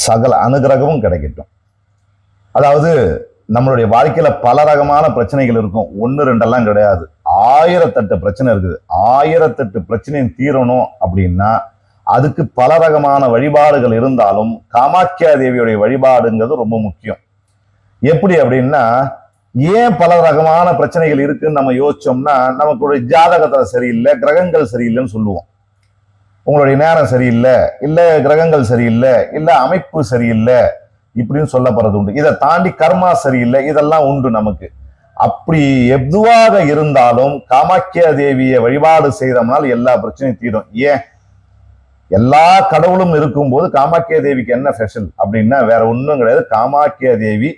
சகல அனுகிரகமும் கிடைக்கட்டும். அதாவது நம்மளுடைய வாழ்க்கையில பல ரகமான பிரச்சனைகள் இருக்கும். 1 2 கிடையாது, 1008 பிரச்சனை இருக்குது. 1008 பிரச்சனையும் தீரணும் அப்படின்னா அதுக்கு பல ரகமான வழிபாடுகள் இருந்தாலும் காமாக்கியா தேவியுடைய வழிபாடுங்கிறது ரொம்ப முக்கியம். எப்படி அப்படின்னா, ஏன் பல ரகமான பிரச்சனைகள் இருக்குன்னு நம்ம யோசிச்சோம்னா, நமக்குடைய ஜாதகத்துல சரியில்லை, கிரகங்கள் சரியில்லைன்னு சொல்லுவோம். உங்களுடைய நேரம் சரியில்லை, இல்ல கிரகங்கள் சரியில்லை, இல்ல அமைப்பு சரியில்லை இப்படின்னு சொல்லப்படுறது உண்டு. இதை தாண்டி கர்மா சரியில்லை, இதெல்லாம் உண்டு நமக்கு. அப்படி எதுவாக இருந்தாலும் காமாக்கியா தேவியை வழிபாடு செய்தோம்னால் எல்லா பிரச்சனையும் தீரும். ஏன்? எல்லா கடவுளும் இருக்கும்போது காமாக்கியா தேவிக்கு என்ன ஸ்பெஷல் அப்படின்னா வேற ஒன்றும் கிடையாது. காமாக்கியா தேவி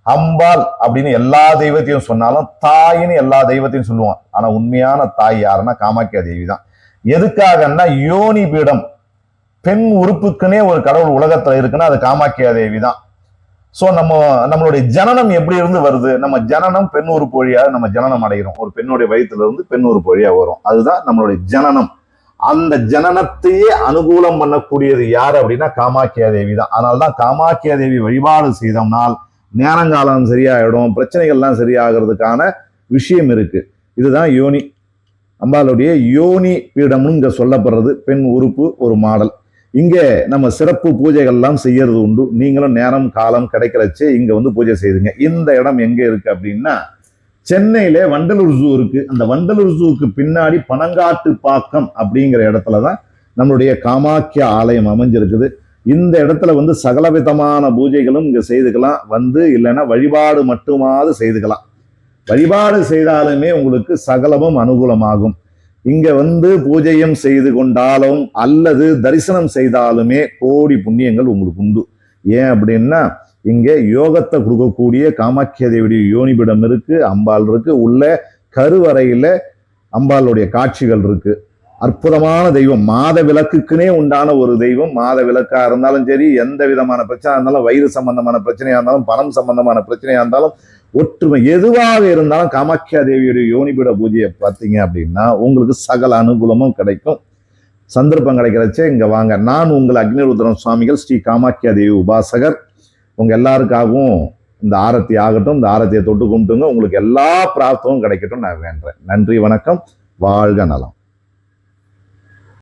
அம்பாள் அப்படின்னு எல்லா தெய்வத்தையும் சொன்னாலும் தாயின்னு எல்லா தெய்வத்தையும் சொல்லுவான். ஆனா உண்மையான தாய் யாருன்னா காமாக்கியா தேவி தான். எதுக்காகன்னா யோனி பீடம், பெண் உறுப்புக்குன்னே ஒரு கடவுள் உலகத்துல இருக்குன்னா அது காமாக்கியா தேவி தான். சோ நம்மளுடைய ஜனனம் எப்படி இருந்து வருது? நம்ம ஜனனம் பெண் உறுப்பு வழியாக நம்ம ஜனனம் அடைகிறோம். ஒரு பெண்ணுடைய வயிற்றுல இருந்து பெண் உறுப்பு வழியா வரும். அதுதான் நம்மளுடைய ஜனனம். அந்த ஜனனத்தையே அனுகூலம் பண்ணக்கூடியது யார் அப்படின்னா காமாக்கியா தேவி தான். அதனால்தான் காமாக்கியா தேவி வழிபாடு செய்தோம்னால் நேரங்காலம் சரியாயிடும், பிரச்சனைகள்லாம் சரியாகிறதுக்கான விஷயம் இருக்கு. இதுதான் யோனி, அம்பாளுடைய யோனி பீடம்னு இங்க சொல்லப்படுறது. பெண் உறுப்பு ஒரு மாடல். இங்க நம்ம சிறப்பு பூஜைகள்லாம் செய்யறது உண்டு. நீங்களும் நேரம் காலம் கிடைக்கிறச்சே இங்க வந்து பூஜை செய்துங்க. இந்த இடம் எங்க இருக்கு அப்படின்னா சென்னையில வண்டலூர் ஜூ இருக்கு. அந்த வண்டலூர் ஜூக்கு பின்னாடி பனங்காட்டு பாக்கம் அப்படிங்கிற இடத்துலதான் நம்மளுடைய காமாக்கியா ஆலயம் அமைஞ்சிருக்குது. இந்த இடத்துல வந்து சகலவிதமான பூஜைகளும் இங்க செய்துக்கலாம். வந்து இல்லைன்னா வழிபாடு மட்டுமாவது செய்துக்கலாம். வழிபாடு செய்தாலுமே உங்களுக்கு சகலமும் அனுகூலமாகும். இங்க வந்து பூஜையும் செய்து கொண்டாலும் அல்லது தரிசனம் செய்தாலுமே கோடி புண்ணியங்கள் உங்களுக்கு உண்டு. ஏன் அப்படின்னா இங்க யோகத்தை கொடுக்கக்கூடிய காமாக்கியா தேவியுடைய யோனிபிடம் இருக்கு, அம்பாள் இருக்கு. உள்ள கருவறையில அம்பாளுடைய காட்சிகள் இருக்கு. அற்புதமான தெய்வம், மாத விளக்குக்குனே உண்டான ஒரு தெய்வம். மாத விளக்கா இருந்தாலும் சரி, எந்த விதமான பிரச்சனை இருந்தாலும், வயிறு சம்பந்தமான பிரச்சனையா இருந்தாலும், பணம் சம்பந்தமான பிரச்சனையா இருந்தாலும், ஒற்றுமை எதுவாக இருந்தாலும் காமாக்கியா தேவியுடைய யோனிபிட பூஜையை பார்த்தீங்க அப்படின்னா உங்களுக்கு சகல அனுகூலமும் கிடைக்கும். சந்தர்ப்பம் கிடைக்கிறச்சே இங்க வாங்க. நான் உங்கள் அக்னிருத்ரன் சுவாமிகள், ஸ்ரீ காமாக்கியா தேவி உபாசகர். உங்க எல்லாருக்காகவும் இந்த ஆரத்தி ஆகட்டும். இந்த ஆரத்தியை தொட்டு கும்பிட்டுங்க. உங்களுக்கு எல்லா பிராப்தமும் கிடைக்கட்டும் நான் வேண்டேன். நன்றி, வணக்கம், வாழ்க நலம்.